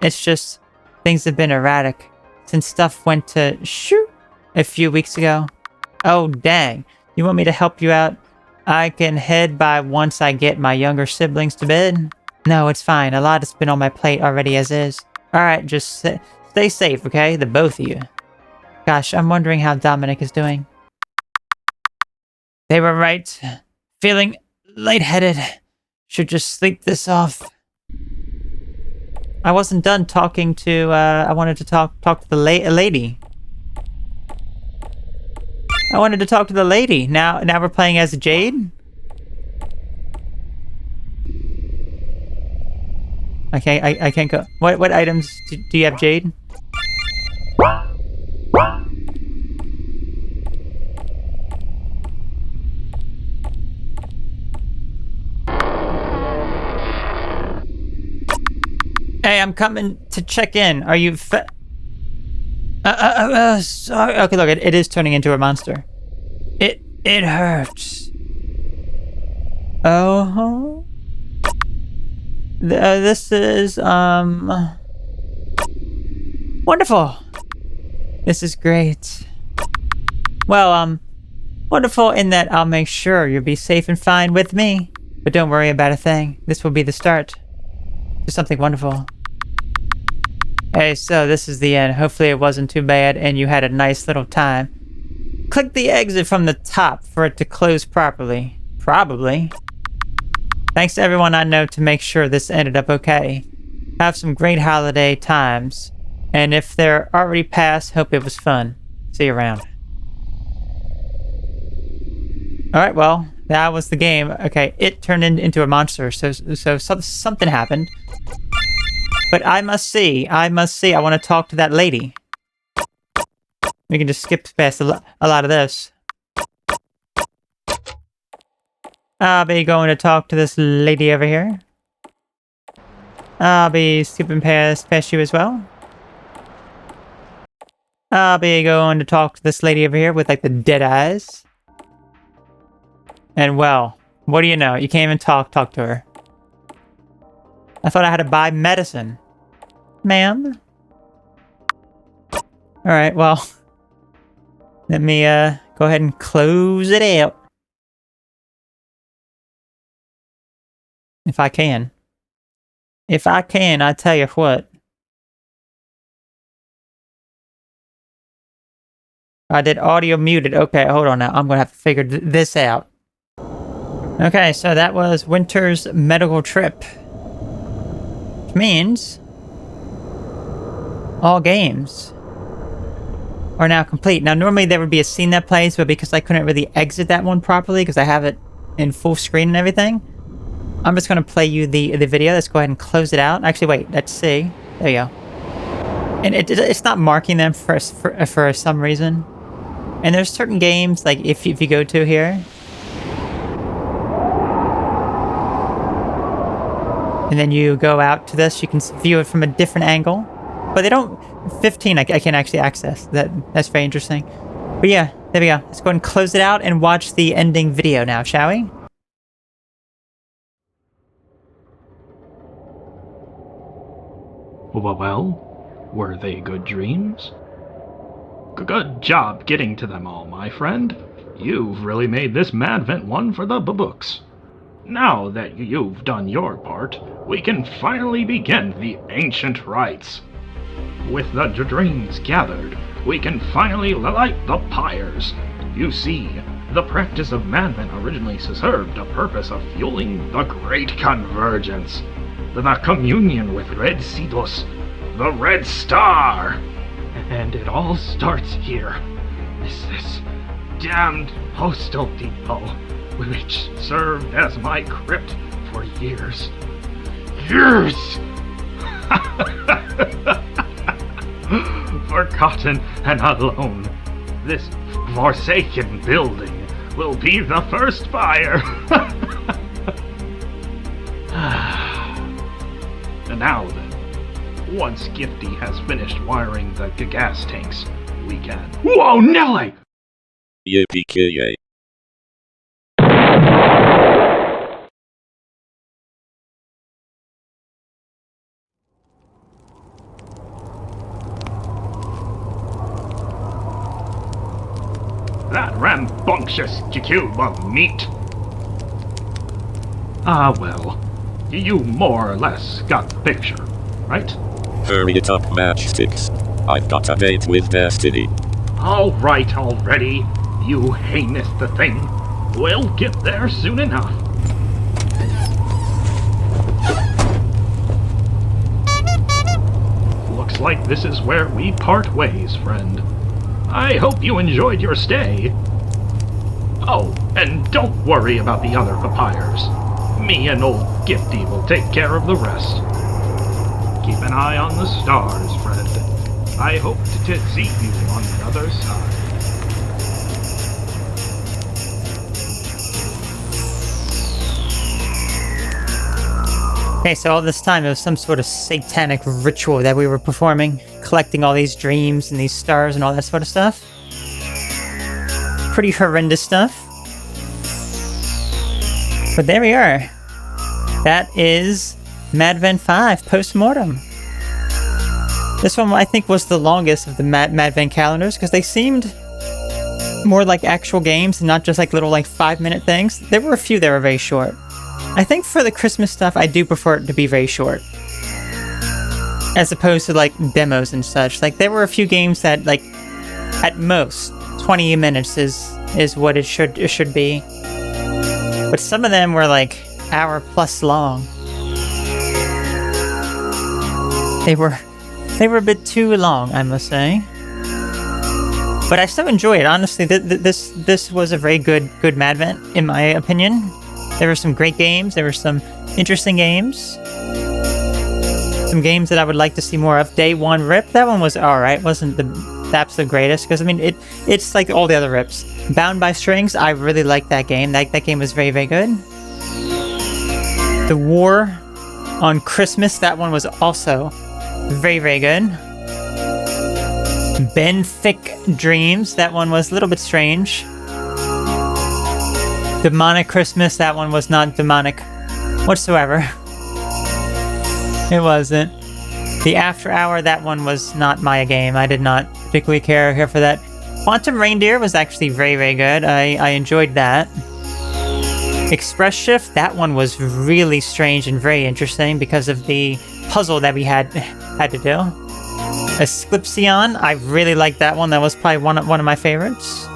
It's just things have been erratic since stuff went to shoot a few weeks ago. Oh, dang. You want me to help you out? I can head by once I get my younger siblings to bed. No, it's fine. A lot has been on my plate already as is. Alright, just stay safe, okay? The both of you. Gosh, I'm wondering how Dominic is doing. They were right. Feeling lightheaded. Should just sleep this off. I wasn't done talking to, I wanted to talk to the lady. I wanted to talk to the lady. Now we're playing as Jade? Okay, I can't go. What items do you have, Jade? Hey, I'm coming to check in. Are you sorry. Okay, look, it is turning into a monster. It hurts. Oh. This is, wonderful. This is great. Well, wonderful in that I'll make sure you'll be safe and fine with me. But don't worry about a thing. This will be the start to something wonderful. Hey, so this is the end. Hopefully it wasn't too bad and you had a nice little time. Click the exit from the top for it to close properly. Probably. Thanks to everyone I know to make sure this ended up okay. Have some great holiday times. And if they're already past, hope it was fun. See you around. Alright, well, that was the game. Okay, it turned into a monster, so something happened. But I must see. I want to talk to that lady. We can just skip past a lot of this. I'll be going to talk to this lady over here. I'll be skipping past you as well. I'll be going to talk to this lady over here with like the dead eyes. And well, what do you know? You can't even talk to her. I thought I had to buy medicine. Ma'am? Alright, well. Let me go ahead and close it out. If I can. If I can, I tell you what. I did audio muted. Okay, hold on now. I'm gonna have to figure this out. Okay, so that was Winter's medical trip. Which means all games are now complete. Now, normally there would be a scene that plays, but because I couldn't really exit that one properly, because I have it in full screen and everything, I'm just going to play you the video. Let's go ahead and close it out. Actually, wait, let's see. There you go. And it's not marking them for some reason. And there's certain games, like if you go to here, and then you go out to this, you can view it from a different angle. But they don't... 15 I can't actually access. That's very interesting. But yeah, there we go. Let's go ahead and close it out and watch the ending video now, shall we? Well, were they good dreams? Good job getting to them all, my friend. You've really made this Madvent one for the books. Now that you've done your part, we can finally begin the ancient rites. With the dreams gathered, we can finally light the pyres. You see, the practice of Madvent originally served a purpose of fueling the Great Convergence, the communion with Red Cetus, the Red Star. And it all starts here. This damned postal depot, which served as my crypt for years. Years! Forgotten and alone, this forsaken building will be the first fire. And now then, once Gifty has finished wiring the gas tanks, we can... Whoa, Nelly! Yippee-ki-yay. That rambunctious cube of meat. Ah, well. You more or less got the picture, right? Hurry it up, Matchsticks. I've got a date with Destiny. All right already, you heinous the thing. We'll get there soon enough. Looks like this is where we part ways, friend. I hope you enjoyed your stay. Oh, and don't worry about the other papyrs. Me and old Gifty will take care of the rest. Keep an eye on the stars, friend. I hope to see you on the other side. Okay, so all this time it was some sort of satanic ritual that we were performing, collecting all these dreams and these stars and all that sort of stuff. Pretty horrendous stuff. But there we are. That is Madvent 5 Post-Mortem. This one I think was the longest of the Madvent calendars because they seemed more like actual games and not just like little like 5-minute things. There were a few that were very short. I think for the Christmas stuff, I do prefer it to be very short. As opposed to, like, demos and such. Like, there were a few games that, like, at most, 20 minutes is what it should be. But some of them were, like, hour plus long. They were a bit too long, I must say. But I still enjoy it. Honestly, this was a very good Madvent, in my opinion. There were some great games. There were some interesting games. Some games that I would like to see more of. Day 1 Rip, that one was alright. Wasn't the absolute greatest. Because, I mean, it's like all the other Rips. Bound by Strings, I really liked that game. That game was very, very good. The War on Christmas, that one was also very, very good. Benthic Dreams, that one was a little bit strange. Demonic Christmas, that one was not demonic whatsoever. It wasn't. The After Hour, that one was not my game. I did not particularly care for that. Quantum Reindeer was actually very, very good. I enjoyed that. Express Shift, that one was really strange and very interesting because of the puzzle that we had to do. Asclepsion, I really liked that one. That was probably one of my favorites.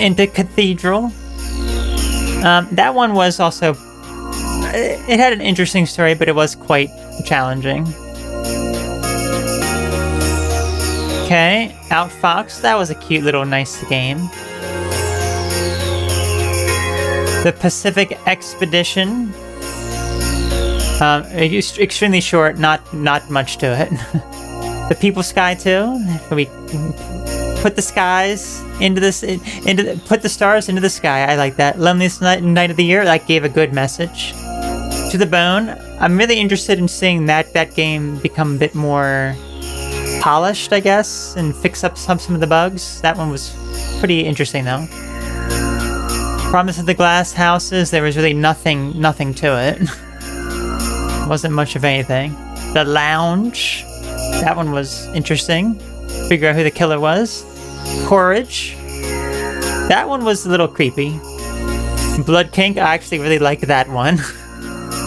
Into Cathedral. That one was also... It had an interesting story, but it was quite challenging. Okay, Outfox. That was a cute little nice game. The Pacific Expedition. Extremely short, not much to it. The People Sky 2. We put the skies into this, put the stars into the sky. I like that. Loneliest night of the year. That gave a good message. To the Bone. I'm really interested in seeing that game become a bit more polished, I guess, and fix up some of the bugs. That one was pretty interesting, though. Promise of the Glass Houses. There was really nothing to it. Wasn't much of anything. The Lounge. That one was interesting. Figure out who the killer was. Courage. That one was a little creepy. Blood Kink, I actually really liked that one.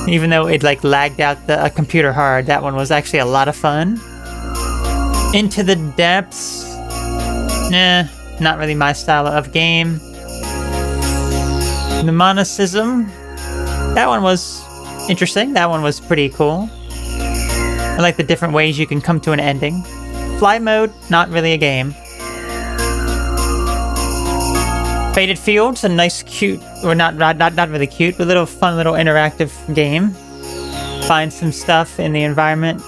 Even though it like lagged out the computer hard, that one was actually a lot of fun. Into the Depths. Nah, not really my style of game. Mnemonicism. That one was interesting. That one was pretty cool. I like the different ways you can come to an ending. Fly Mode, not really a game. Faded Fields, a nice, cute, or not really cute, but a little fun, little interactive game. Find some stuff in the environment,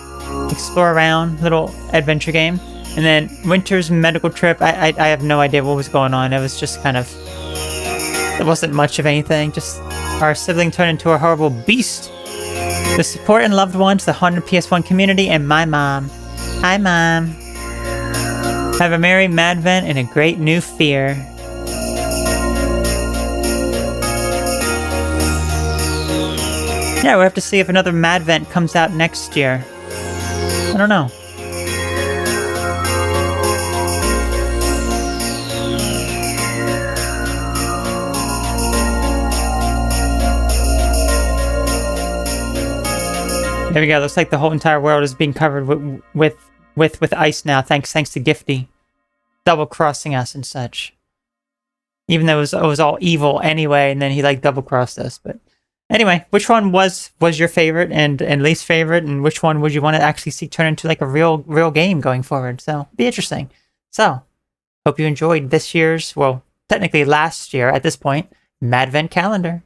explore around, little adventure game. And then Winter's Medical Trip, I have no idea what was going on. It was just kind of, it wasn't much of anything. Just our sibling turned into a horrible beast. The support and loved ones, the Haunted PS1 community, and my mom. Hi, Mom. Have a merry Madvent and a great new fear. Yeah, we'll have to see if another Madvent comes out next year. I don't know. There we go. Looks like the whole entire world is being covered with ice now. Thanks to Gifty, double crossing us and such. Even though it was all evil anyway, and then he like double crossed us. But anyway, which one was your favorite and least favorite, and which one would you want to actually see turn into like a real game going forward? So it'd be interesting. So hope you enjoyed this year's, well, technically last year at this point, Madvent calendar.